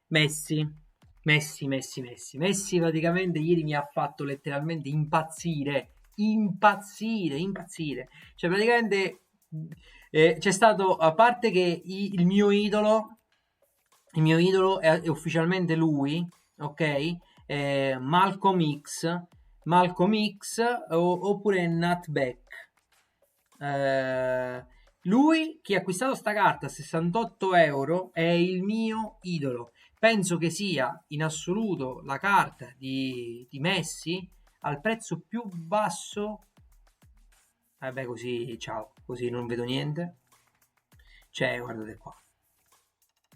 Messi, Messi praticamente ieri mi ha fatto letteralmente impazzire. Cioè praticamente c'è stato, a parte che il mio idolo è ufficialmente lui, ok? Malcolm X oppure Nat Beck. Eh, Lui che ha acquistato sta carta a 68 euro è il mio idolo. Penso che sia in assoluto la carta di Messi al prezzo più basso. Vabbè, così ciao, così non vedo niente. Cioè, guardate qua.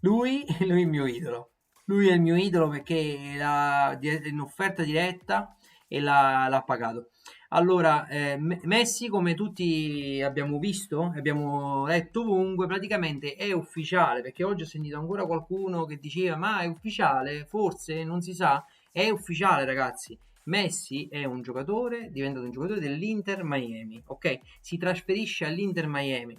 Lui è il mio idolo. Lui è il mio idolo perché è in offerta diretta e l'ha pagato. Allora, Messi, come tutti abbiamo visto, abbiamo letto ovunque, praticamente è ufficiale, perché oggi ho sentito ancora qualcuno che diceva, ma è ufficiale, forse, non si sa, è ufficiale ragazzi. Messi è un giocatore, diventato un giocatore dell'Inter Miami, ok? Si trasferisce all'Inter Miami.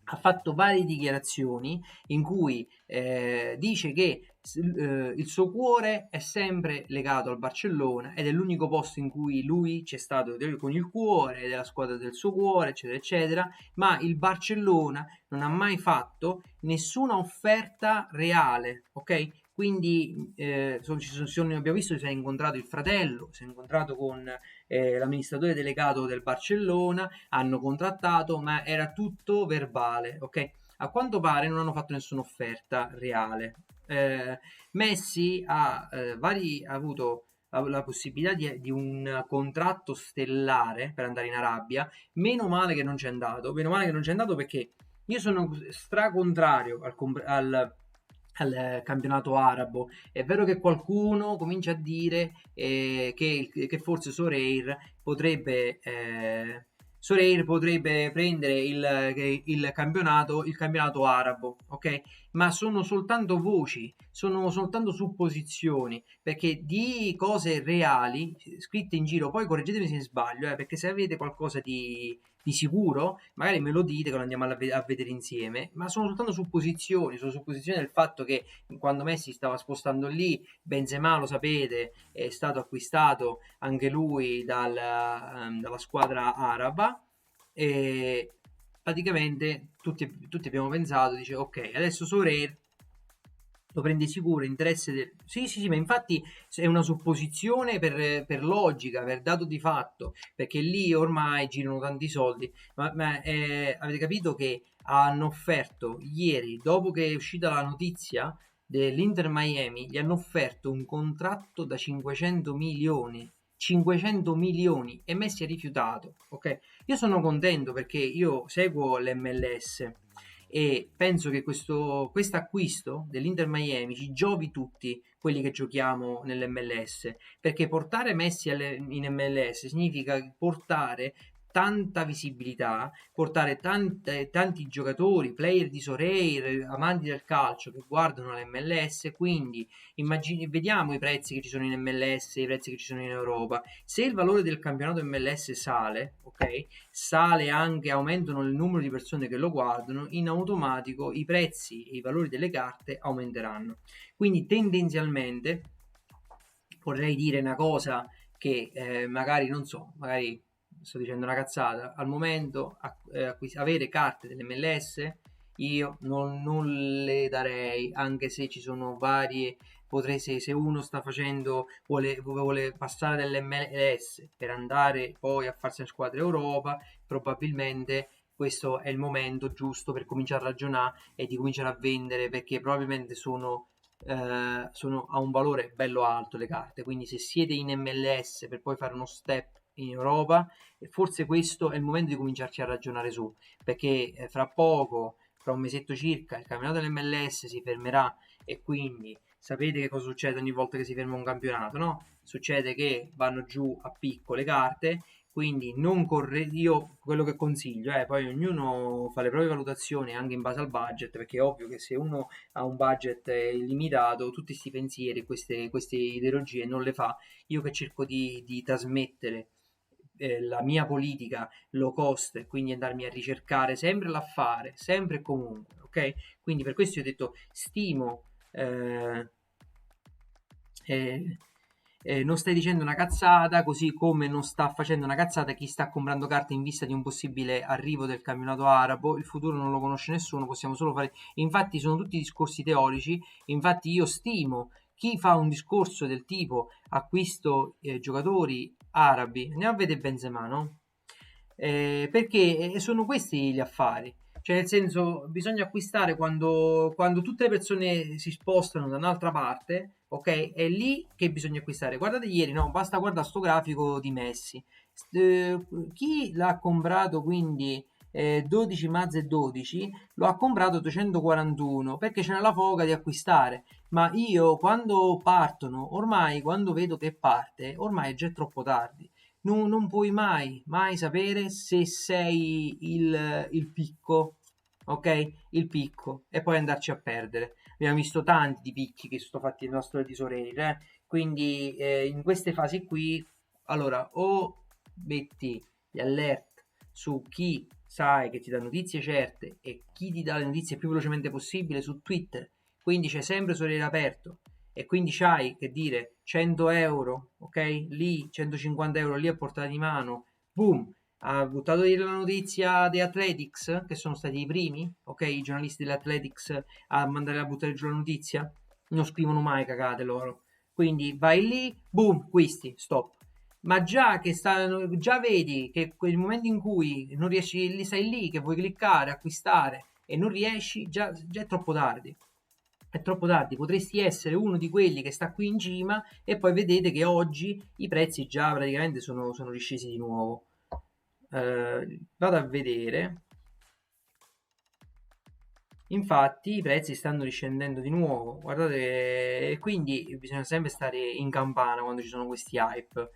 Ha fatto varie dichiarazioni in cui dice che il suo cuore è sempre legato al Barcellona ed è l'unico posto in cui lui c'è stato con il cuore ed è la squadra del suo cuore, eccetera, eccetera, ma il Barcellona non ha mai fatto nessuna offerta reale, ok? Quindi abbiamo visto che si è incontrato il fratello, si è incontrato con l'amministratore delegato del Barcellona, hanno contrattato, ma era tutto verbale, ok? A quanto pare non hanno fatto nessuna offerta reale. Messi ha avuto la possibilità di un contratto stellare per andare in Arabia. Meno male che non c'è andato. Meno male che non c'è andato perché io sono stracontrario al campionato arabo. È vero che qualcuno comincia a dire che forse Soreir potrebbe prendere il campionato arabo, ok? Ma sono soltanto voci, sono soltanto supposizioni, perché di cose reali scritte in giro, poi correggetemi se sbaglio, perché se avete qualcosa di sicuro, magari me lo dite che lo andiamo a vedere insieme, ma sono supposizioni del fatto che quando Messi stava spostando lì, Benzema lo sapete, è stato acquistato anche lui dalla squadra araba e praticamente tutti abbiamo pensato, dice ok, adesso Soler lo prende sicuro, interesse sì, sì, sì, ma infatti è una supposizione per logica, per dato di fatto, perché lì ormai girano tanti soldi, ma avete capito che hanno offerto ieri, dopo che è uscita la notizia dell'Inter Miami, gli hanno offerto un contratto da 500 milioni. 500 milioni e Messi ha rifiutato, ok? Io sono contento perché io seguo l'MLS e penso che questo acquisto dell'Inter Miami ci giovi tutti quelli che giochiamo nell'MLS, perché portare Messi in MLS significa portare tanta visibilità, portare tanti giocatori, player di Soreir, amanti del calcio che guardano l'MLS, quindi vediamo i prezzi che ci sono in MLS, i prezzi che ci sono in Europa. Se il valore del campionato MLS sale, ok? Sale anche, aumentano il numero di persone che lo guardano, in automatico i prezzi e i valori delle carte aumenteranno. Quindi tendenzialmente vorrei dire una cosa che magari non so, magari sto dicendo una cazzata, al momento avere carte dell'MLS io non le darei, anche se ci sono varie, potrei se uno sta facendo, vuole passare dall'MLS per andare poi a farsi una squadra Europa, probabilmente questo è il momento giusto per cominciare a ragionare e di cominciare a vendere perché probabilmente sono a un valore bello alto le carte, quindi se siete in MLS per poi fare uno step in Europa, forse questo è il momento di cominciarci a ragionare su, perché fra poco, fra un mesetto circa, il campionato dell'MLS si fermerà e quindi sapete che cosa succede ogni volta che si ferma un campionato, no? Succede che vanno giù a picco le carte, quindi non correte, io quello che consiglio, poi ognuno fa le proprie valutazioni anche in base al budget, perché è ovvio che se uno ha un budget illimitato, tutti questi pensieri, queste ideologie non le fa. Io che cerco di trasmettere la mia politica low cost e quindi andarmi a ricercare sempre l'affare, sempre e comunque, ok? Quindi per questo io ho detto stimo Eh, non stai dicendo una cazzata, così come non sta facendo una cazzata chi sta comprando carte in vista di un possibile arrivo del campionato arabo. Il futuro non lo conosce nessuno, possiamo solo fare. Infatti, sono tutti discorsi teorici. Infatti, io stimo chi fa un discorso del tipo acquisto giocatori arabi. Andiamo a vedere Benzema, no? Perché sono questi gli affari. Cioè, nel senso, bisogna acquistare quando tutte le persone si spostano da un'altra parte, ok? È lì che bisogna acquistare. Guardate ieri, no? Basta guardare sto grafico di Messi. Chi l'ha comprato quindi 12 Mazze 12 lo ha comprato 841 perché c'era la foga di acquistare. Ma io quando partono, ormai quando vedo che parte, ormai è già troppo tardi. Non puoi mai sapere se sei il picco, ok? Il picco, e poi andarci a perdere. Abbiamo visto tanti di picchi che sono fatti nel nostro tesorerio, eh? Quindi in queste fasi qui, allora, o metti gli alert su chi sai che ti dà notizie certe e chi ti dà le notizie più velocemente possibile su Twitter, quindi c'è sempre Sorere aperto e quindi c'hai che dire 100 euro, ok? Lì 150 euro lì a portata di mano, boom, ha buttato ieri la notizia dei Athletics, che sono stati i primi, ok? I giornalisti dell'Athletics a mandare a buttare giù la notizia, non scrivono mai cagate loro. Quindi vai lì, boom, acquisti, stop. Ma già vedi che quel momento in cui non riesci, lì stai lì, che vuoi cliccare, acquistare e non riesci, già è troppo tardi. È troppo tardi, potresti essere uno di quelli che sta qui in cima e poi vedete che oggi i prezzi già praticamente sono riscesi di nuovo. Vado a vedere. Infatti i prezzi stanno riscendendo di nuovo, guardate, e quindi bisogna sempre stare in campana quando ci sono questi hype.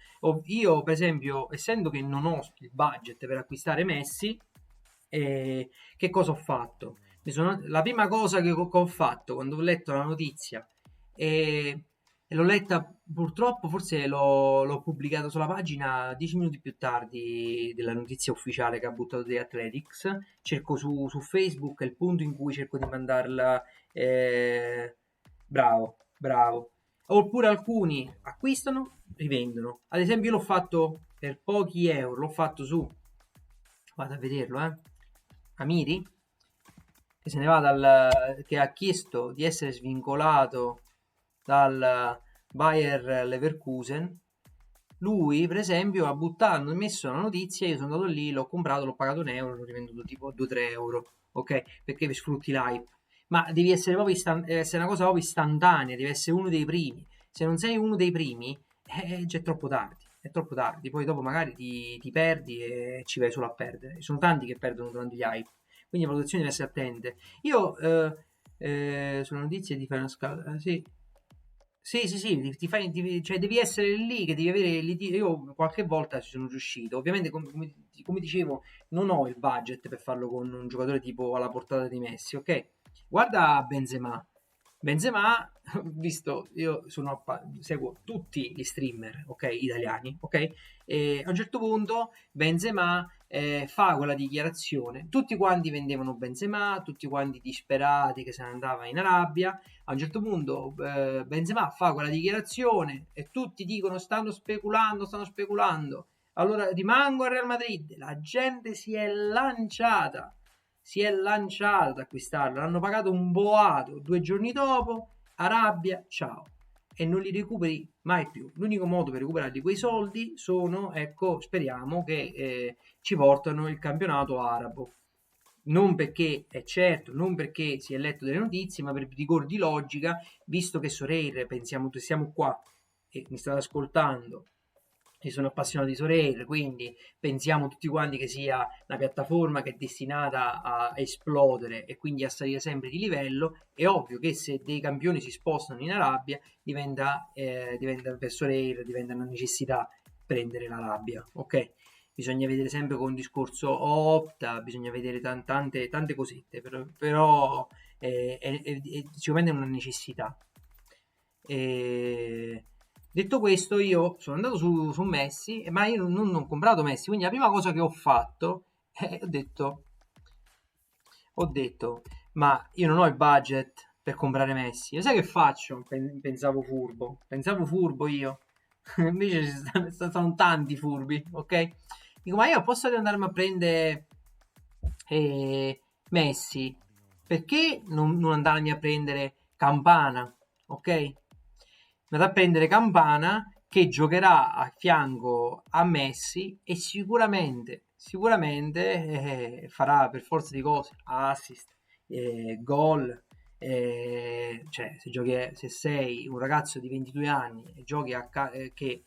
Io, per esempio, essendo che non ho il budget per acquistare Messi, che cosa ho fatto? La prima cosa che ho fatto quando ho letto la notizia e, e l'ho letta purtroppo, forse l'ho pubblicata sulla pagina 10 minuti più tardi della notizia ufficiale che ha buttato The Athletics. Cerco su Facebook, è il punto in cui cerco di mandarla. Bravo, bravo. Oppure alcuni acquistano, rivendono. Ad esempio, io l'ho fatto per pochi euro, l'ho fatto su, vado a vederlo, Amiri, che se ne va che ha chiesto di essere svincolato dal Bayer Leverkusen. Lui, per esempio, ha buttato, ha messo la notizia, io sono andato lì, l'ho comprato, l'ho pagato un euro, l'ho rivenduto tipo a 2-3 euro, ok? Perché sfrutti l'hype. Ma devi essere proprio deve essere una cosa proprio istantanea, devi essere uno dei primi. Se non sei uno dei primi, già è troppo tardi. È troppo tardi, poi dopo magari ti perdi e ci vai solo a perdere. Ci sono tanti che perdono durante gli hype, quindi la valutazione deve essere attente. Io sulle notizie di fare una scala, sì, sì, cioè devi essere lì, che devi avere io qualche volta ci sono riuscito. Ovviamente, come dicevo, non ho il budget per farlo con un giocatore tipo alla portata di Messi, ok? Guarda Benzema. Benzema, visto, io seguo tutti gli streamer, ok, italiani, ok? E a un certo punto Benzema fa quella dichiarazione. Tutti quanti vendevano Benzema, tutti quanti disperati che se ne andava in Arabia. A un certo punto Benzema fa quella dichiarazione e tutti dicono stanno speculando, stanno speculando. Allora rimango al Real Madrid. La gente si è lanciata ad acquistarlo. L'hanno pagato un boato. 2 giorni dopo, Arabia, ciao. E non li recuperi mai più. L'unico modo per recuperarli quei soldi sono, ecco, speriamo che ci portano il campionato arabo. Non perché è certo, non perché si è letto delle notizie, ma per rigore di logica, visto che Soreire, pensiamo che siamo qua e mi state ascoltando, io sono appassionato di Soreire, quindi pensiamo tutti quanti che sia una piattaforma che è destinata a esplodere e quindi a salire sempre di livello. È ovvio che se dei campioni si spostano in Arabia, diventa per Soreire, diventa una necessità prendere l'Arabia, ok? Bisogna vedere sempre con un discorso opta, bisogna vedere tante cosette, però sicuramente è una necessità. E detto questo, io sono andato su Messi, ma io non ho comprato Messi, quindi la prima cosa che ho fatto ho detto, ma io non ho il budget per comprare Messi. E sai che faccio? Pensavo furbo io. Invece sono tanti furbi, ok? Dico, ma io posso andarmi a prendere Messi, perché non andarmi a prendere Campana, ok? Vado a prendere Campana che giocherà a fianco a Messi e sicuramente farà per forza di cose assist, gol. Cioè, se sei un ragazzo di 22 anni e giochi che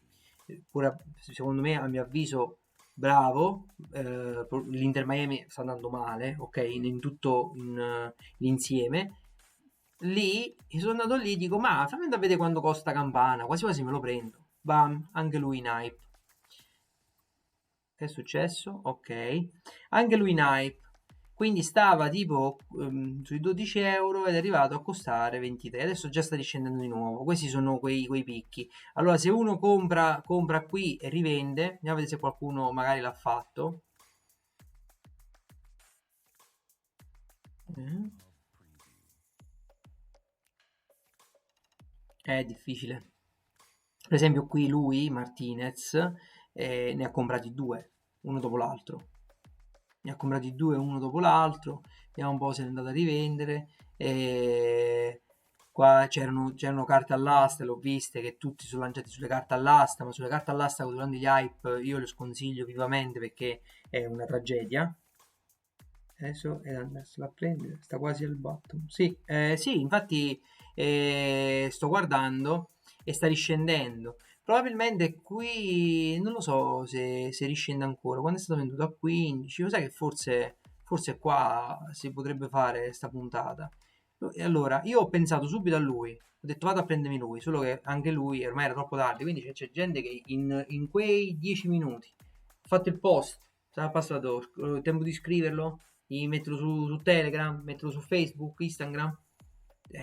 pure secondo me, a mio avviso, bravo, l'Inter Miami sta andando male, ok, in tutto l'insieme. Lì, sono andato lì, dico, ma fammi andare a vedere quanto costa Campana, quasi quasi me lo prendo. Bam, anche lui in hype. Che è successo? Ok. Anche lui in hype. Quindi stava tipo sui 12 euro ed è arrivato a costare 23. Adesso già sta riscendendo di nuovo. Questi sono quei picchi. Allora, se uno compra qui e rivende, andiamo a vedere se qualcuno magari l'ha fatto. Eh, È difficile. Per esempio qui lui, Martinez, ne ha comprati due, uno dopo l'altro. Ne ha comprati due uno dopo l'altro, vediamo un po' se è andato a rivendere. Qua c'erano carte all'asta, l'ho viste che tutti sono lanciati sulle carte all'asta, ma sulle carte all'asta durante gli hype io le sconsiglio vivamente perché è una tragedia. Adesso è andarsela a prendere, sta quasi al bottom. Sì, sì, infatti sto guardando e sta riscendendo. Probabilmente qui non lo so se riscende ancora. Quando è stato venduto a 15, lo sai che forse qua si potrebbe fare sta puntata. E allora, io ho pensato subito a lui, ho detto vado a prendermi lui, solo che anche lui ormai era troppo tardi, quindi c'è gente che in quei 10 minuti ha fatto il post, sarà passato il tempo di scriverlo, di metterlo su Telegram, metterlo su Facebook, Instagram,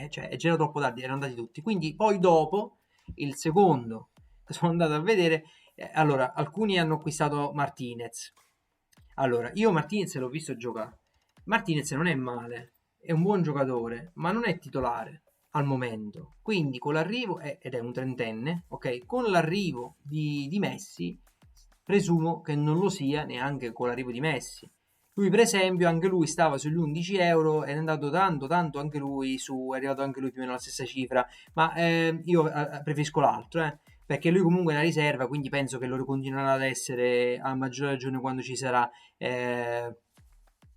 cioè è già troppo tardi, erano andati tutti. Quindi poi dopo, il secondo che sono andato a vedere, allora, alcuni hanno acquistato Martinez. Allora, io Martinez l'ho visto giocare. Martinez non è male, è un buon giocatore, ma non è titolare al momento. Quindi con l'arrivo, ed è un trentenne, ok? Con l'arrivo di Messi, presumo che non lo sia neanche con l'arrivo di Messi. Lui, per esempio, anche lui stava sugli 11 euro ed è andato tanto anche lui su, è arrivato anche lui più o meno alla stessa cifra, ma io preferisco l'altro, perché lui comunque è una riserva, quindi penso che loro continueranno ad essere a maggior ragione quando ci sarà eh,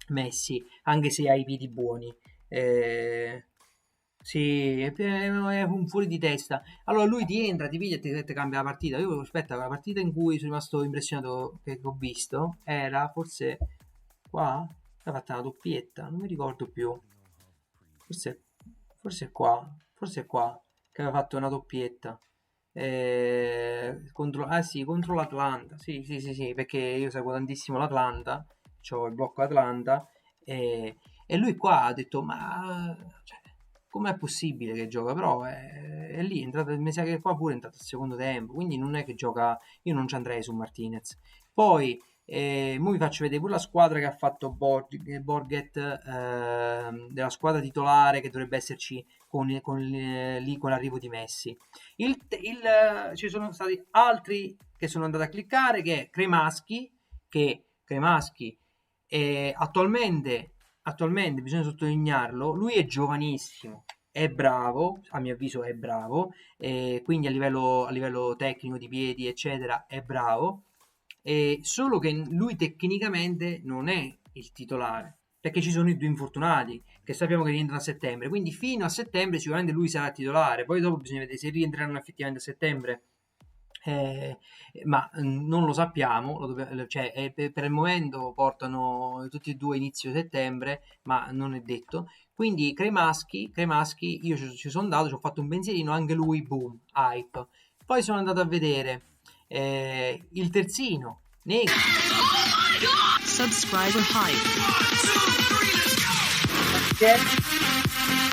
Messi, anche se ha i piedi buoni. Eh, sì, è un fuori di testa. Allora lui ti entra, ti piglia e ti cambia la partita. Io aspetta, la partita in cui sono rimasto impressionato che ho visto era forse qua? Ha fatto una doppietta, non mi ricordo più. Forse, forse è qua che aveva fatto una doppietta. Sì, contro l'Atlanta. Sì, sì, sì, sì, perché io seguo tantissimo l'Atlanta, c'ho il blocco Atlanta e lui qua ha detto, ma cioè, com'è possibile che gioca? Però è lì, è entrato, mi sa che qua pure è entrato al secondo tempo, quindi non è che gioca, io non ci andrei su Martinez. Poi, mo vi faccio vedere pure la squadra che ha fatto Borget, della squadra titolare che dovrebbe esserci lì con l'arrivo di Messi. Ci sono stati altri che sono andati a cliccare, che è Cremaschi attualmente bisogna sottolinearlo, lui è giovanissimo, è bravo, a mio avviso è bravo, quindi a livello tecnico di piedi, eccetera, è bravo, solo che lui tecnicamente non è il titolare, perché ci sono i due infortunati, che sappiamo che rientrano a settembre, quindi fino a settembre sicuramente lui sarà titolare, poi dopo bisogna vedere se rientreranno effettivamente a settembre. Eh, ma non lo sappiamo, cioè, per il momento portano tutti e due inizio settembre, ma non è detto. Quindi Cremaschi, io ci sono andato, ci ho fatto un pensierino, anche lui, boom, hype. Poi sono andato a vedere il terzino, Negri. Subscriber hype. Grazie,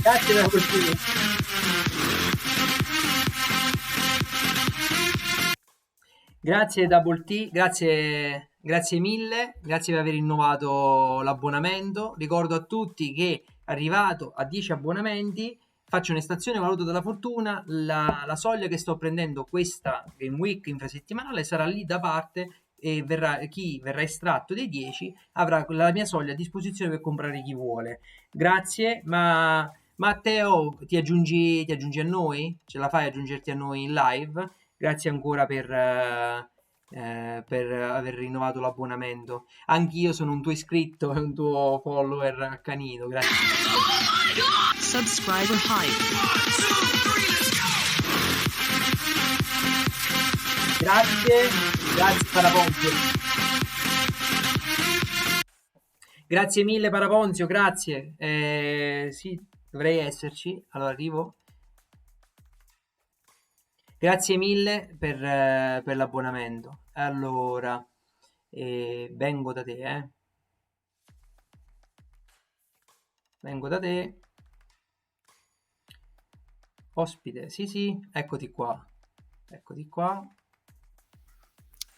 grazie per questo. Grazie Double T, grazie mille, grazie per aver rinnovato l'abbonamento. Ricordo a tutti che arrivato a 10 abbonamenti faccio un'estrazione valuta della fortuna, la soglia che sto prendendo questa Game Week infrasettimanale sarà lì da parte e chi verrà estratto dei 10 avrà la mia soglia a disposizione per comprare chi vuole. Grazie, ma Matteo, ti aggiungi a noi? Ce la fai a aggiungerti a noi in live? Grazie ancora per aver rinnovato l'abbonamento. Anch'io sono un tuo iscritto e un tuo follower accanito. Grazie. Subscriber hype. Grazie Paraponzio. Grazie mille Paraponzio, grazie. Sì, dovrei esserci. Allora arrivo. Grazie mille per l'abbonamento. Allora, vengo da te, Vengo da te. Ospite, sì, eccoti qua. Eccoti qua.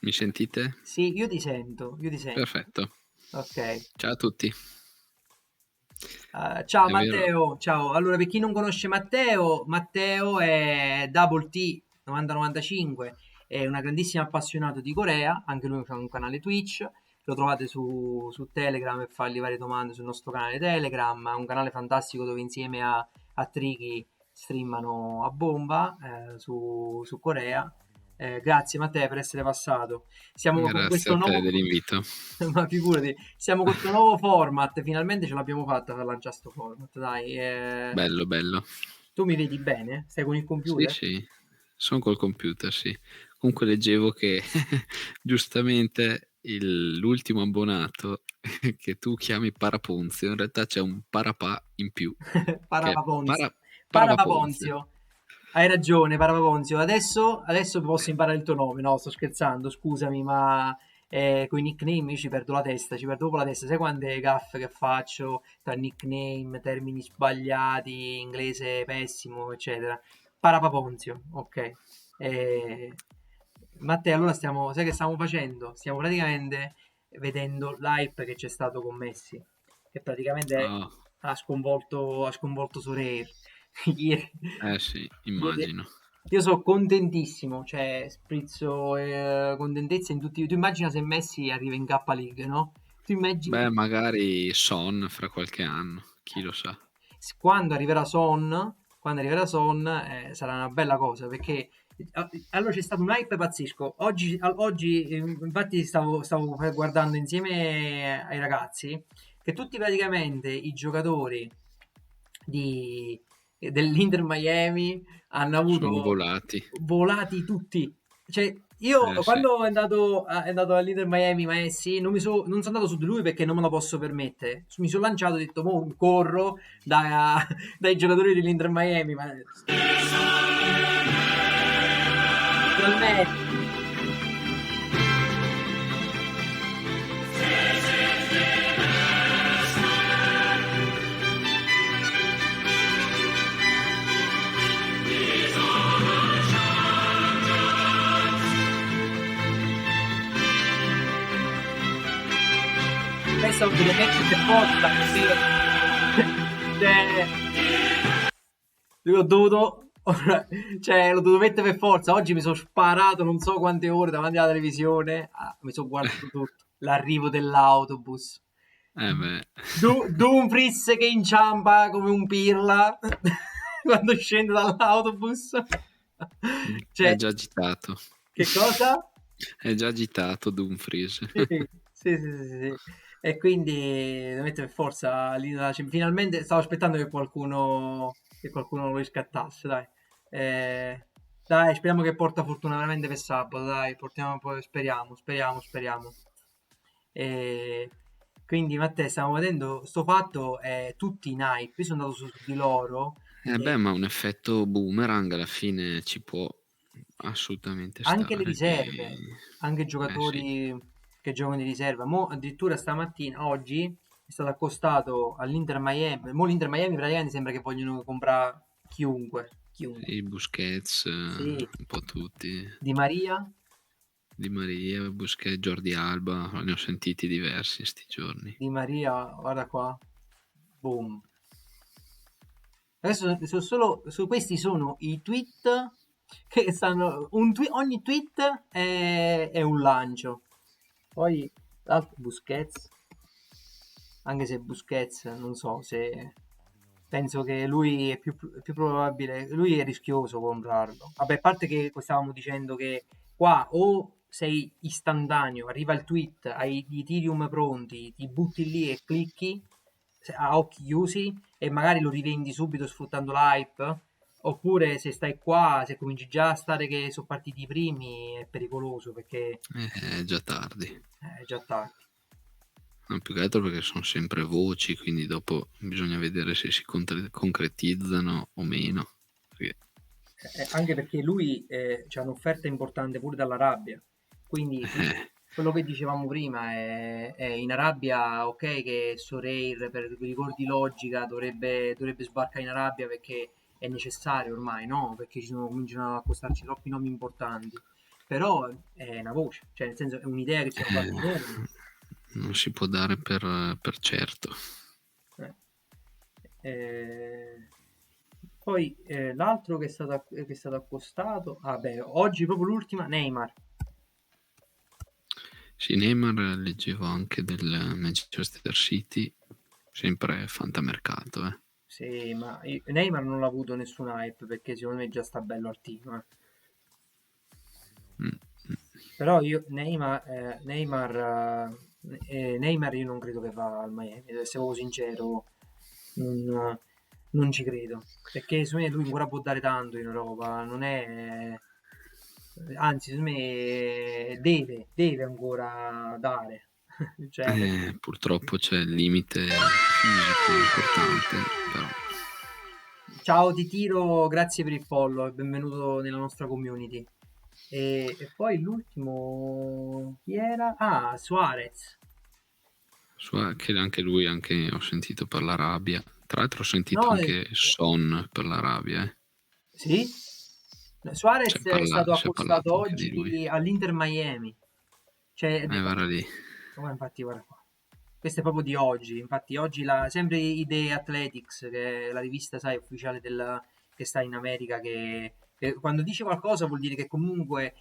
Mi sentite? Sì, io ti sento. Perfetto. Ok. Ciao a tutti. Ciao È Matteo, ciao. Allora, per chi non conosce Matteo, Matteo è Double T 9095, è una grandissima appassionato di Corea, anche lui fa un canale Twitch, lo trovate su Telegram e fa le varie domande sul nostro canale Telegram, è un canale fantastico dove insieme a Triki streamano a bomba su Corea. Grazie Matteo per essere passato. Siamo con Grazie questo a te nuovo... dell'invito. Ma figurati, siamo con questo nuovo format, finalmente ce l'abbiamo fatta per lanciare sto format, dai. Bello. Tu mi vedi bene? Stai con il computer? Sì, sono col computer, sì. Comunque leggevo che giustamente l'ultimo abbonato che tu chiami Paraponzio, in realtà c'è un Parapà in più, che è Parapaponzio. Parapaponzio. Parapaponzio. Hai ragione, Parapaponzio. Adesso posso imparare il tuo nome. No, sto scherzando, scusami, ma con i nickname io ci perdo la testa, ci perdo proprio la testa. Sai quante gaffe che faccio tra nickname, termini sbagliati, inglese pessimo, eccetera. Parapaponzio, ok. Matteo, allora sai che stiamo facendo? Stiamo praticamente vedendo l'hype che c'è stato con Messi, che praticamente Ah, ha sconvolto Sorare. Ieri, sì, ieri- immagino. io sono contentissimo, cioè sprizzo contentezza in tutti. Tu immagina se Messi arriva in K League, no? Tu immagini Beh, magari Son fra qualche anno, chi lo sa. quando arriverà Son, sarà una bella cosa perché allora c'è stato un hype pazzesco. Oggi, infatti, stavo guardando insieme ai ragazzi che tutti praticamente i giocatori dell'Inter Miami hanno Sono avuto volati. volati tutti. Cioè, io Sì. quando è andato all'Inter Miami Messi, non sono andato su di lui perché non me lo posso permettere. Mi sono lanciato e ho detto, mo corro dai giocatori dell'Inter Miami. Ma finalmente. Questo deve mettere per forza cioè, l'ho dovuto cioè l'ho dovuto mettere per forza. Oggi mi sono sparato non so quante ore davanti alla televisione. Mi sono guardato tutto l'arrivo dell'autobus, Beh. Dumfries che inciampa come un pirla quando scende dall'autobus. È Cioè, già agitato. che cosa? È già agitato Dumfries. Sì. E quindi devo mettere per forza lì finalmente stavo aspettando che qualcuno lo riscattasse, dai. Dai, speriamo che porta fortuna veramente per sabato, dai, portiamo poi, speriamo. E quindi Matteo, stiamo vedendo sto fatto, tutti in hype, io sono andato su di loro, Beh, e ma un effetto boomerang alla fine ci può assolutamente anche le stare. riserve, anche Sì. giocatori che giocano di riserva. Mo addirittura stamattina, oggi, è stato accostato all'Inter Miami. Mo l'Inter Miami praticamente sembra che vogliono comprare chiunque. Sì, Busquets, Sì, un po' tutti. Di Maria, Di Maria, Busquets, Jordi Alba, ne ho sentiti diversi sti giorni. Di Maria, guarda qua, boom. Adesso solo su questi sono i tweet che stanno. Ogni tweet è un lancio. Poi l'altro Busquets, anche se Busquets non so se. Penso che lui è più probabile, lui è rischioso comprarlo. Vabbè, a parte che stavamo dicendo che qua o sei istantaneo, arriva il tweet, hai gli Ethereum pronti, ti butti lì e clicchi a occhi chiusi e magari lo rivendi subito sfruttando l'hype. Oppure se stai qua, se cominci già a stare che sono partiti i primi, è pericoloso perché È già tardi. è già tardi. No, più che altro perché sono sempre voci, quindi dopo bisogna vedere se si concretizzano o meno. Perché, Anche perché lui c'ha un'offerta importante pure dall'Arabia. Quindi eh, quello che dicevamo prima è in Arabia, ok, che Soreir per ricordi logica dovrebbe sbarcare in Arabia perché è necessario ormai, no? Perché cominciano a accostarci troppi nomi importanti. Però è una voce, cioè nel senso è un'idea che ci hanno fatto i nomi. non si può dare per certo. Eh. Eh, Poi l'altro che è stato accostato, beh, oggi proprio l'ultima, Neymar. Sì, Neymar leggevo anche del Manchester City, sempre fantamercato, eh. Sì, ma Neymar non l'ha avuto nessun hype perché secondo me già sta bello al team. Mm, mm. Però io Neymar io non credo che va al Miami, devo essere proprio sincero, non ci credo. Perché secondo me lui ancora può dare tanto in Europa, non è. Anzi, secondo me deve ancora dare. Cioè, Purtroppo c'è il limite fisico importante, però ciao, ti tiro, grazie per il follow e benvenuto nella nostra community. E poi l'ultimo, chi era? Ah, Suarez. Che anche lui, anche ho sentito per l'Arabia. Tra l'altro ho sentito No, anche Son per l'Arabia, eh. sì? No, Suarez è stato Si è parlato accostato anche di lui. oggi all'Inter Miami. Cioè, Guarda lì. infatti, guarda qua. Questo è proprio di oggi. Infatti, oggi sempre i The Athletics, che è la rivista, sai, ufficiale che sta in America, che quando dice qualcosa vuol dire che comunque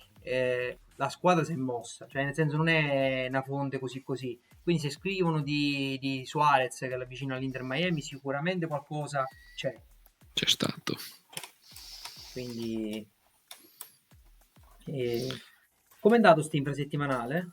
la squadra si è mossa. Cioè, nel senso, non è una fonte così così. Quindi, se scrivono di Suarez, che è vicino all'Inter Miami, sicuramente qualcosa c'è. C'è stato. Quindi, com'è andato sto infrasettimanale?